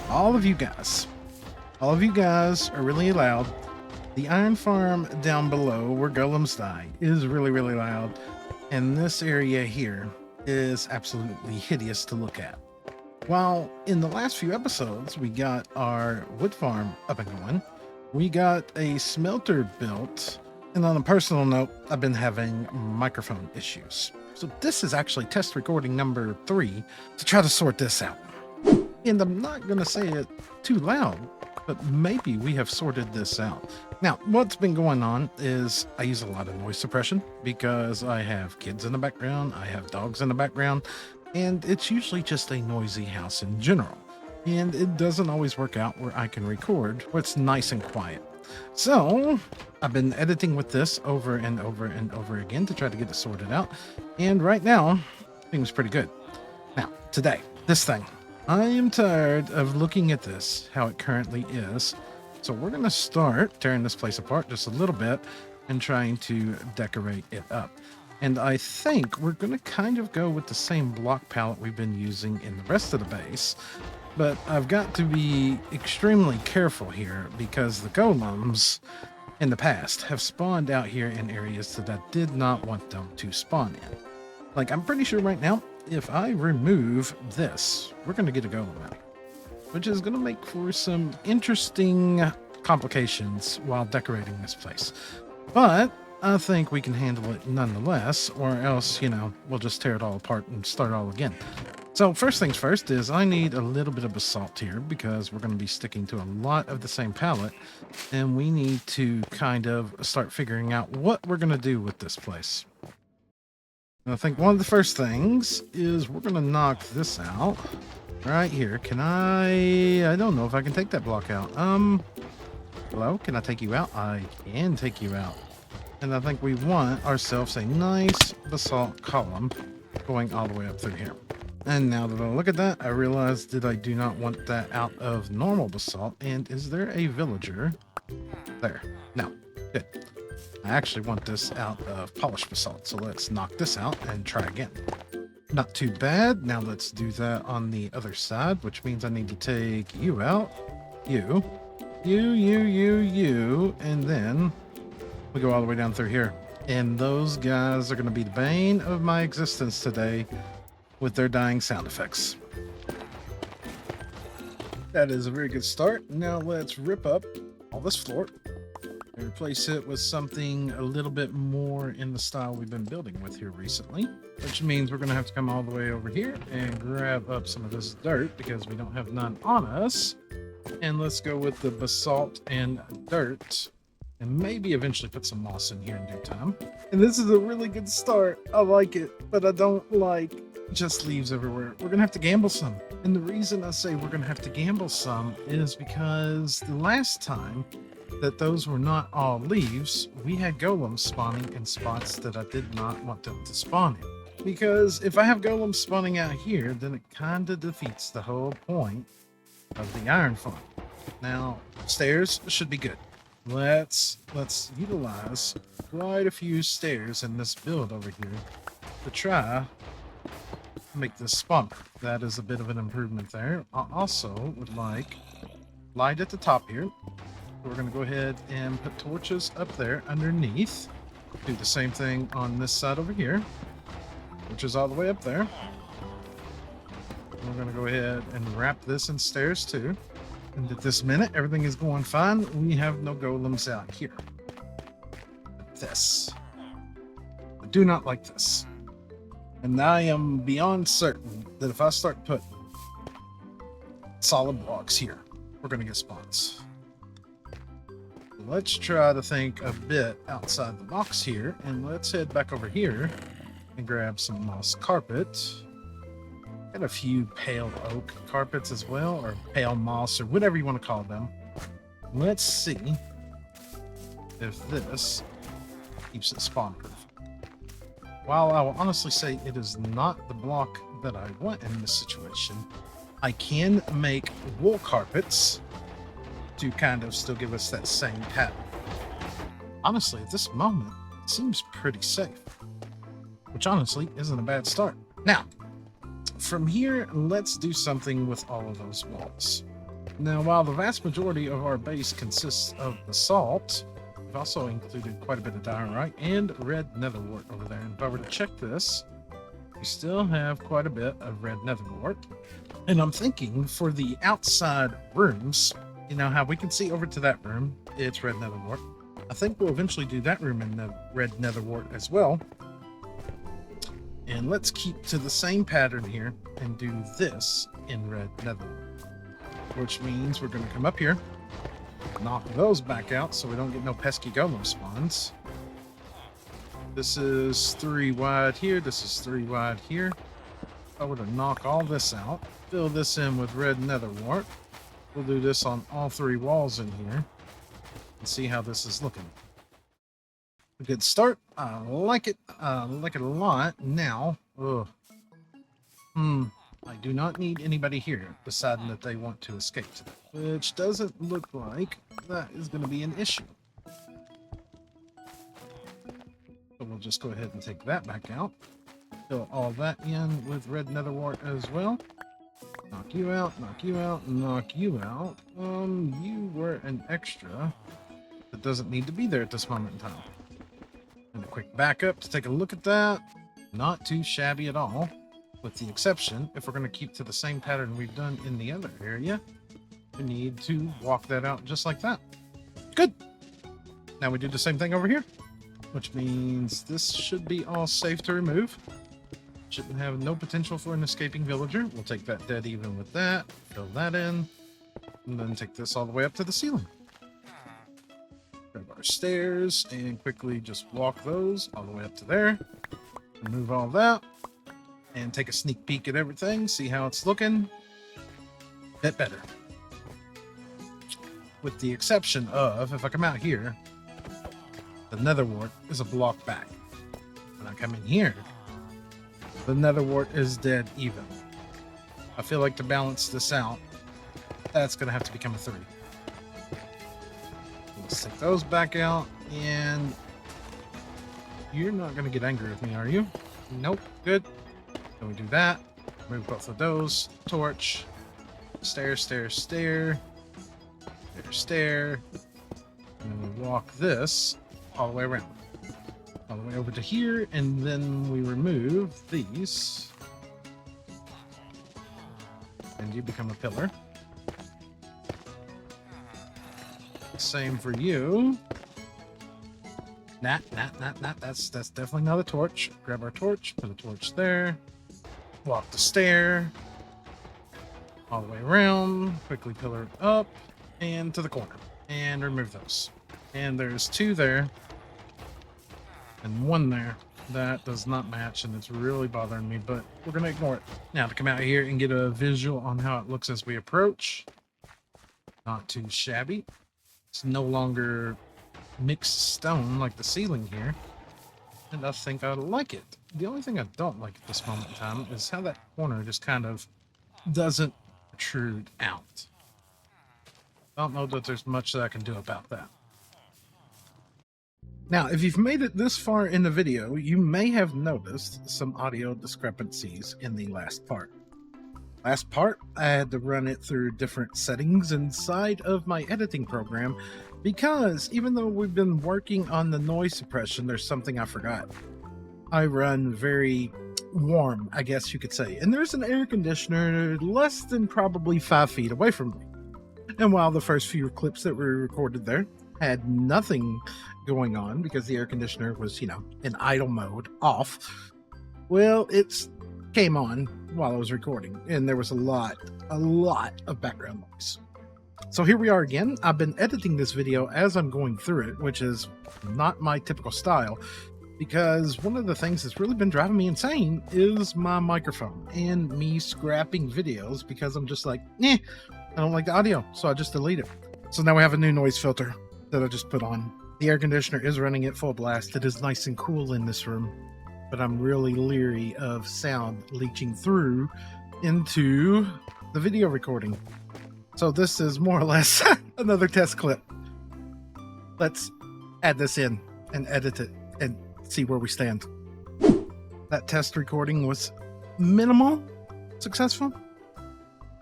all of you guys, all of you guys are really loud. The iron farm down below where golems die is really, really loud. And this area here is absolutely hideous to look at. While in the last few episodes, we got our wood farm up and going, we got a smelter built. And on a personal note, I've been having microphone issues. So this is actually test recording number 3 to try to sort this out. And I'm not going to say it too loud, but maybe we have sorted this out. Now, what's been going on is I use a lot of noise suppression because I have kids in the background, I have dogs in the background, and it's usually just a noisy house in general. And it doesn't always work out where I can record where it's nice and quiet. So I've been editing with this over and over and over again to try to get it sorted out. And right now, things pretty good. Now, today, this thing. I am tired of looking at this, how it currently is. So we're going to start tearing this place apart just a little bit and trying to decorate it up. And I think we're going to kind of go with the same block palette we've been using in the rest of the base. But I've got to be extremely careful here because the golems in the past have spawned out here in areas that I did not want them to spawn in. Like, I'm pretty sure right now, if I remove this, we're going to get a golem out, which is going to make for some interesting complications while decorating this place. But I think we can handle it nonetheless, or else, we'll just tear it all apart and start all again. So first things first is I need a little bit of basalt here because we're going to be sticking to a lot of the same palette, and we need to kind of start figuring out what we're going to do with this place. And I think one of the first things is we're going to knock this out right here. Can I don't know if I can take that block out. Hello, can I take you out? I can take you out. And I think we want ourselves a nice basalt column going all the way up through here. And now that I look at that, I realize that I do not want that out of normal basalt. And is there a villager? There. No. Good. I actually want this out of polished basalt. So let's knock this out and try again. Not too bad. Now let's do that on the other side, which means I need to take you out. You. And then we go all the way down through here. And those guys are going to be the bane of my existence today with their dying sound effects. That is a very good start. Now let's rip up all this floor and replace it with something a little bit more in the style we've been building with here recently, which means we're going to have to come all the way over here and grab up some of this dirt because we don't have none on us. And let's go with the basalt and dirt, and maybe eventually put some moss in here in due time. And this is a really good start. I like it, but I don't like just leaves everywhere. We're gonna have to gamble some. And the reason I say we're gonna have to gamble some is because the last time that those were not all leaves, we had golems spawning in spots that I did not want them to spawn in. Because if I have golems spawning out here, then it kind of defeats the whole point of the iron farm. Now, stairs should be good. Let's utilize quite a few stairs in this build over here to try to make this spawner. That is a bit of an improvement there. I also would like light at the top here. We're going to go ahead and put torches up there underneath. Do the same thing on this side over here, which is all the way up there. We're going to go ahead and wrap this in stairs too. And at this minute, everything is going fine. We have no golems out here. But this. I do not like this. And I am beyond certain that if I start putting solid blocks here, we're going to get spawns. Let's try to think a bit outside the box here. And let's head back over here and grab some moss carpet. Got a few pale oak carpets as well, or pale moss, or whatever you want to call them. Let's see if this keeps it spawn proof. While I will honestly say it is not the block that I want in this situation, I can make wool carpets to kind of still give us that same pattern. Honestly, at this moment, it seems pretty safe, which honestly isn't a bad start. Now, from here, let's do something with all of those walls. Now, while the vast majority of our base consists of basalt, we've also included quite a bit of diorite and red netherwort over there. And if I were to check this, we still have quite a bit of red netherwort. And I'm thinking for the outside rooms, you know how we can see over to that room, it's red netherwort. I think we'll eventually do that room in the red netherwort as well. And let's keep to the same pattern here and do this in red netherwort, which means we're going to come up here, knock those back out so we don't get no pesky golem spawns. This is 3 wide here. This is 3 wide here. If I were to knock all this out, fill this in with red netherwort, we'll do this on all 3 walls in here and see how this is looking. A good start. I like it. I like it a lot. Now, I do not need anybody here deciding that they want to escape today, which doesn't look like that is going to be an issue. So we'll just go ahead and take that back out. Fill all that in with red netherwort as well. Knock you out, knock you out, knock you out. You were an extra that doesn't need to be there at this moment in time. And a quick backup to take a look at that. Not too shabby at all, with the exception, if we're going to keep to the same pattern we've done in the other area, we need to walk that out just like that. Good. Now we do the same thing over here, which means this should be all safe to remove. Shouldn't have no potential for an escaping villager. We'll take that dead even with that, fill that in, and then take this all the way up to the ceiling. Grab our stairs and quickly just walk those all the way up to there. Remove all that and take a sneak peek at everything, see how it's looking. Bit better. With the exception of, if I come out here, the netherwort is a block back. When I come in here, the netherwort is dead even. I feel like to balance this out, that's going to have to become a 3. Let's take those back out, and you're not going to get angry with me, are you? Nope. Good. Then we do that. Move both of those. Torch. Stair, stair, stair. Stair, stair. And then we walk this all the way around. All the way over to here, and then we remove these. And you become a pillar. Same for you. Nah. That's definitely not a torch. Grab our torch, put a torch there. Walk the stair. All the way around. Quickly pillar it up. And to the corner. And remove those. And there's 2 there. And 1 there. That does not match, and it's really bothering me, but we're going to ignore it. Now to come out here and get a visual on how it looks as we approach. Not too shabby. It's no longer mixed stone like the ceiling here, and I think I like it. The only thing I don't like at this moment in time is how that corner just kind of doesn't protrude out. I don't know that there's much that I can do about that. Now, if you've made it this far in the video, you may have noticed some audio discrepancies in the last part. Last part, I had to run it through different settings inside of my editing program because even though we've been working on the noise suppression, there's something I forgot. I run very warm, I guess you could say, and there's an air conditioner less than probably 5 feet away from me. And while the first few clips that were recorded there had nothing going on because the air conditioner was, in idle mode, off, well, it's came on while I was recording, and there was a lot of background noise. So here we are again. I've been editing this video as I'm going through it, which is not my typical style, because one of the things that's really been driving me insane is my microphone and me scrapping videos because I'm just like, I don't like the audio, so I just delete it. So now we have a new noise filter that I just put on. The air conditioner is running at full blast. It is nice and cool in this room, but I'm really leery of sound leaching through into the video recording. So this is more or less another test clip. Let's add this in and edit it and see where we stand. That test recording was minimal successful.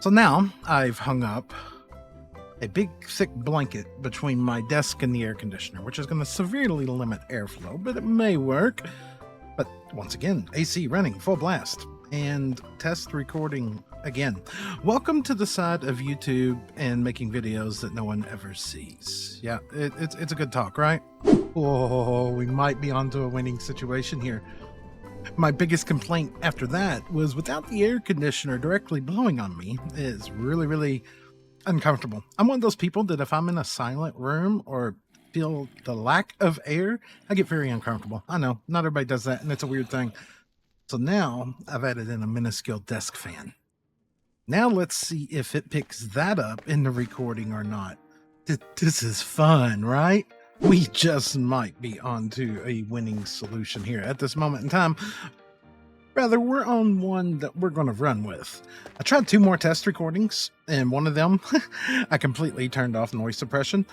So now I've hung up a big thick blanket between my desk and the air conditioner, which is going to severely limit airflow, but it may work. But once again, AC running full blast and test recording again. Welcome to the side of YouTube and making videos that no one ever sees. Yeah, it's a good talk, right? Oh, we might be onto a winning situation here. My biggest complaint after that was without the air conditioner directly blowing on me is really uncomfortable. I'm one of those people that if I'm in a silent room or feel the lack of air, I get very uncomfortable. I know, not everybody does that, and it's a weird thing. So now I've added in a minuscule desk fan. Now let's see if it picks that up in the recording or not. This is fun, right? We just might be onto a winning solution here at this moment in time. Rather, we're on one that we're going to run with. I tried 2 more test recordings, and one of them, I completely turned off noise suppression.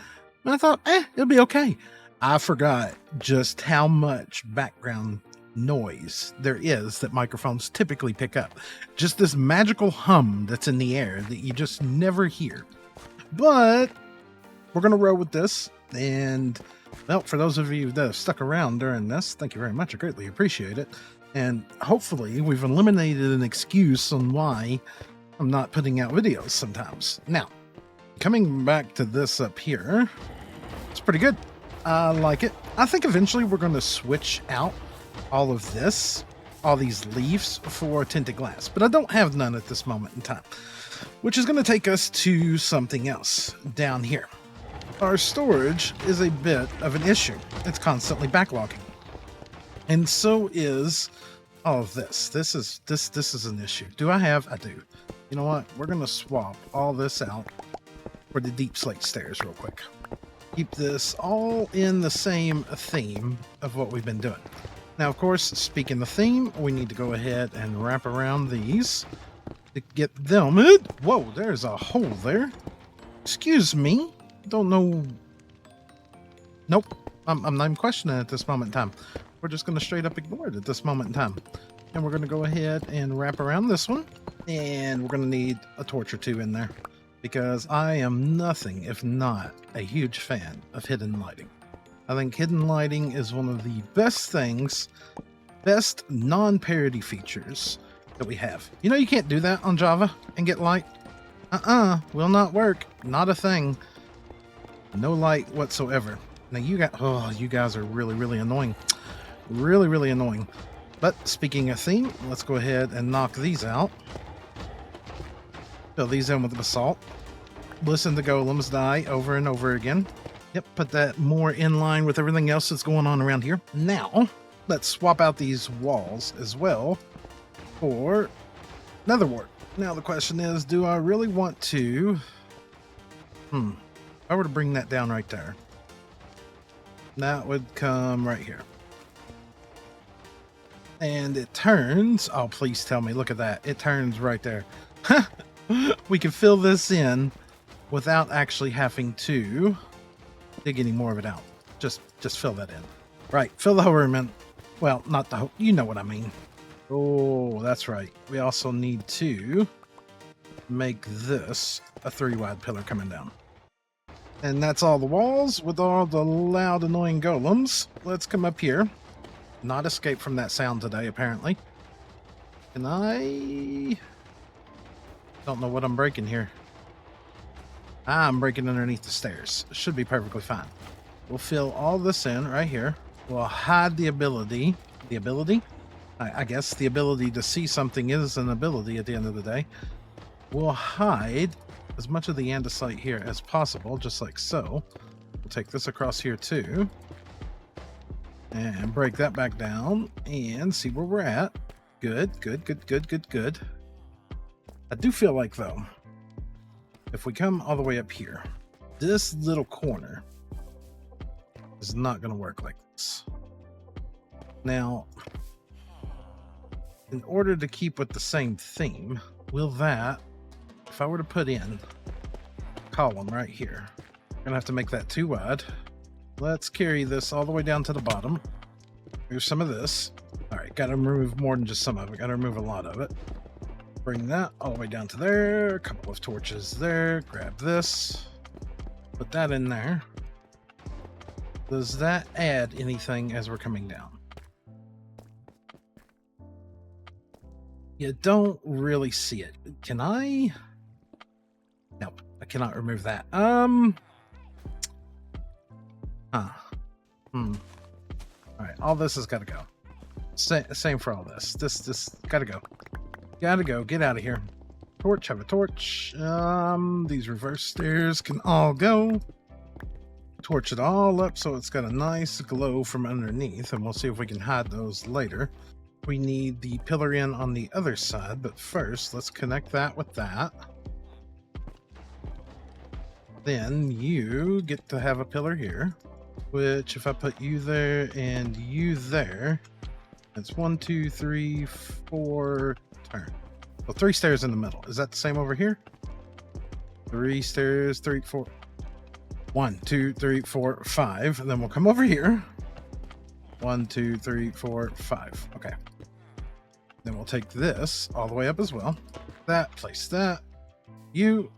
And I thought, it'll be okay. I forgot just how much background noise there is that microphones typically pick up. Just this magical hum that's in the air that you just never hear. But we're going to roll with this. And, well, for those of you that have stuck around during this, thank you very much. I greatly appreciate it. And hopefully we've eliminated an excuse on why I'm not putting out videos sometimes. Now, coming back to this up here, it's pretty good. I like it. I think eventually we're going to switch out all of this, all these leaves for tinted glass, but I don't have none at this moment in time, which is going to take us to something else down here. Our storage is a bit of an issue. It's constantly backlogging. And so is all of this. This is an issue. Do I have? I do. You know what? We're going to swap all this out for the deep slate stairs real quick. Keep this all in the same theme of what we've been doing. Now, of course, speaking the theme, we need to go ahead and wrap around these to get them. Whoa, there's a hole there. Excuse me. Don't know. Nope. I'm not even questioning it at this moment in time. We're just going to straight up ignore it at this moment in time. And we're going to go ahead and wrap around this one. And we're going to need a torch or 2 in there. Because I am nothing if not a huge fan of hidden lighting. I think hidden lighting is one of the best things, best non-parody features that we have. You know you can't do that on Java and get light? Will not work. Not a thing. No light whatsoever. Now you guys are really annoying. Really annoying. But speaking of theme, let's go ahead and knock these out. Fill these in with basalt. Listen to golems die over and over again. Yep, put that more in line with everything else that's going on around here. Now, let's swap out these walls as well for netherwort. Now the question is, do I really want to... If I were to bring that down right there, that would come right here. And it turns... Oh, please tell me. Look at that. It turns right there. We can fill this in without actually having to dig any more of it out. Just fill that in. Right. Fill the whole room in. Well, not the whole... You know what I mean. Oh, that's right. We also need to make this a 3-wide pillar coming down. And that's all the walls with all the loud, annoying golems. Let's come up here. Not escape from that sound today, apparently. And I don't know what I'm breaking here. I'm breaking underneath the stairs. It should be perfectly fine. We'll fill all this in right here. We'll hide the ability. I guess the ability to see something is an ability at the end of the day. We'll hide as much of the andesite here as possible, just like so. We'll take this across here too. And break that back down and see where we're at. Good. I do feel like, though, if we come all the way up here, this little corner is not going to work like this. Now, in order to keep with the same theme, will that, if I were to put in a column right here, I'm going to have to make that 2 wide. Let's carry this all the way down to the bottom. Here's some of this. All right, got to remove more than just some of it. Got to remove a lot of it. Bring that all the way down to there. A couple of torches there. Grab this. Put that in there. Does that add anything as we're coming down? You don't really see it. Can I? Nope, I cannot remove that. All right, all this has got to go. Same for all this. This gotta go. Gotta go. Get out of here. Torch. Have a torch. These reverse stairs can all go. Torch it all up so it's got a nice glow from underneath, and we'll see if we can hide those later. We need the pillar in on the other side, but first let's connect that with that. Then you get to have a pillar here, which if I put you there and you there, it's 1, 2, 3, 4 turn. Well, 3 stairs in the middle. Is that the same over here? 3 stairs, 3, 4. 1, 2, 3, 4, 5. And then we'll come over here. 1, 2, 3, 4, 5. Okay. Then we'll take this all the way up as well. That, place that. You,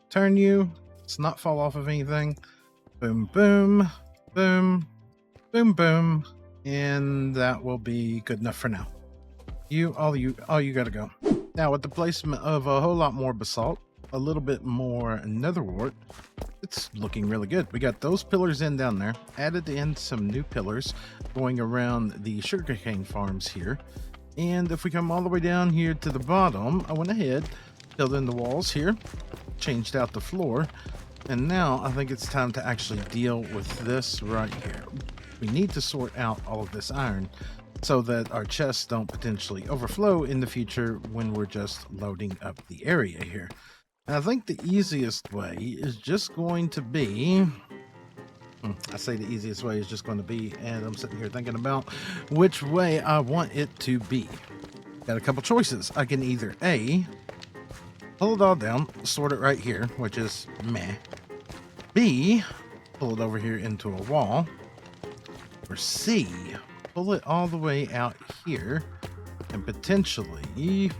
turn you. Let's not fall off of anything. Boom, boom, boom, boom, boom. And that will be good enough for now. All you gotta go. Now with the placement of a whole lot more basalt, a little bit more nether wart, it's looking really good. We got those pillars in down there, added in some new pillars going around the sugarcane farms here. And if we come all the way down here to the bottom, I went ahead, filled in the walls here, changed out the floor, and now I think it's time to actually deal with this right here. We need to sort out all of this iron so that our chests don't potentially overflow in the future when we're just loading up the area here. And I think the easiest way is just going to be, I say the easiest way is just going to be, and I'm sitting here thinking about which way I want it to be. Got a couple choices. I can either A, pull it all down, sort it right here, which is meh. B, pull it over here into a wall. Or C, pull it all the way out here and potentially,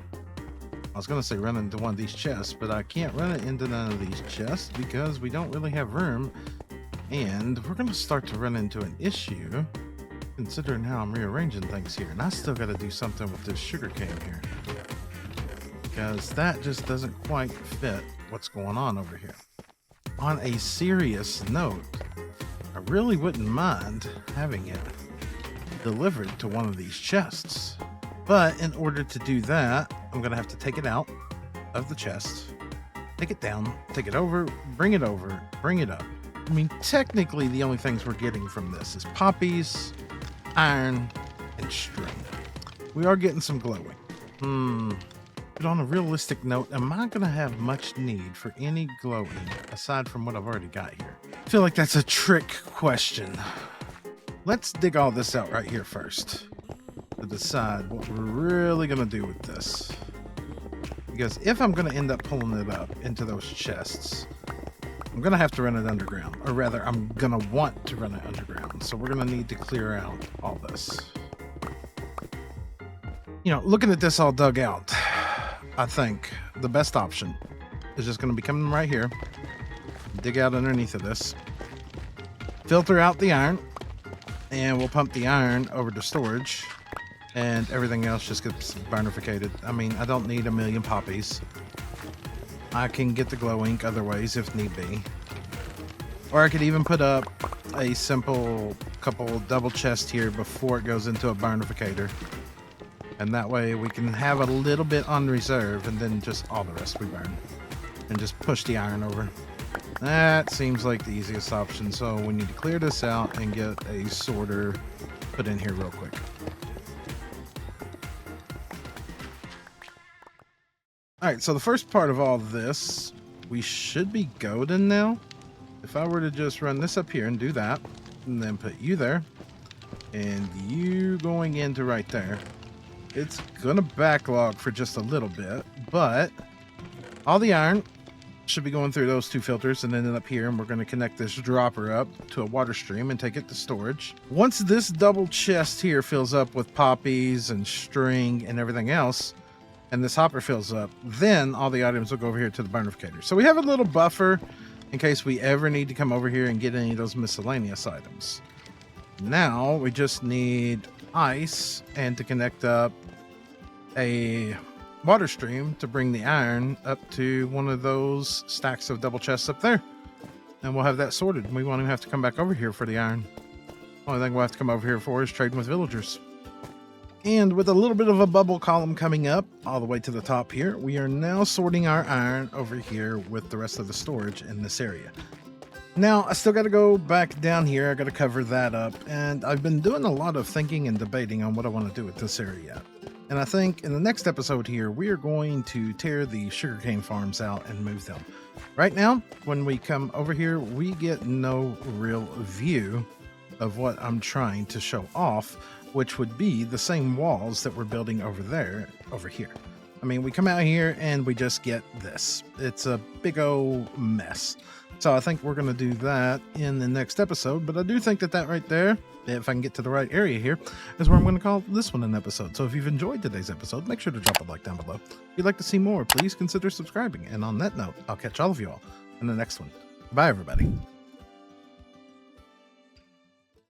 I was going to say run into one of these chests, but I can't run it into none of these chests because we don't really have room. And we're going to start to run into an issue considering how I'm rearranging things here. And I still got to do something with this sugarcane here because that just doesn't quite fit what's going on over here. On a serious note, I really wouldn't mind having it delivered to one of these chests. But in order to do that, I'm going to have to take it out of the chest, take it down, take it over, bring it up. I mean, technically, the only things we're getting from this is poppies, iron, and string. We are getting some glowing. But on a realistic note, am I going to have much need for any glowing aside from what I've already got here? I feel like that's a trick question. Let's dig all this out right here first to decide what we're really going to do with this. Because if I'm going to end up pulling it up into those chests, I'm going to have to run it underground. Or rather, I'm going to want to run it underground. So we're going to need to clear out all this. You know, looking at this all dug out, I think the best option is just going to be coming right here, dig out underneath of this, filter out the iron, and we'll pump the iron over to storage, and everything else just gets burnificated. I mean, I don't need a million poppies. I can get the glow ink other ways if need be. Or I could even put up a simple couple double chests here before it goes into a burnificator. And that way we can have a little bit on reserve and then just all the rest we burn. And just push the iron over. That seems like the easiest option. So we need to clear this out and get a sorter put in here real quick. Alright, so the first part of all this, we should be golden now. If I were to just run this up here and do that, and then put you there, and you going into right there, it's gonna backlog for just a little bit, but all the iron should be going through those two filters and then up here, and we're gonna connect this dropper up to a water stream and take it to storage. Once this double chest here fills up with poppies and string and everything else, and this hopper fills up, then all the items will go over here to the burnificator. So we have a little buffer in case we ever need to come over here and get any of those miscellaneous items. Now we just need ice and to connect up a water stream to bring the iron up to one of those stacks of double chests up there. And we'll have that sorted. We won't even have to come back over here for the iron. Only thing we'll have to come over here for is trading with villagers. And with a little bit of a bubble column coming up all the way to the top here, we are now sorting our iron over here with the rest of the storage in this area. Now, I still got to go back down here. I got to cover that up. And I've been doing a lot of thinking and debating on what I want to do with this area. And I think in the next episode here, we are going to tear the sugarcane farms out and move them. Right now, when we come over here, we get no real view of what I'm trying to show off, which would be the same walls that we're building over here. I mean, we come out here and we just get this. It's a big old mess. So I think we're going to do that in the next episode, but I do think that right there, if I can get to the right area here, is where I'm going to call this one an episode. So if you've enjoyed today's episode, make sure to drop a like down below. If you'd like to see more, please consider subscribing. And on that note, I'll catch all of you all in the next one. Bye, everybody.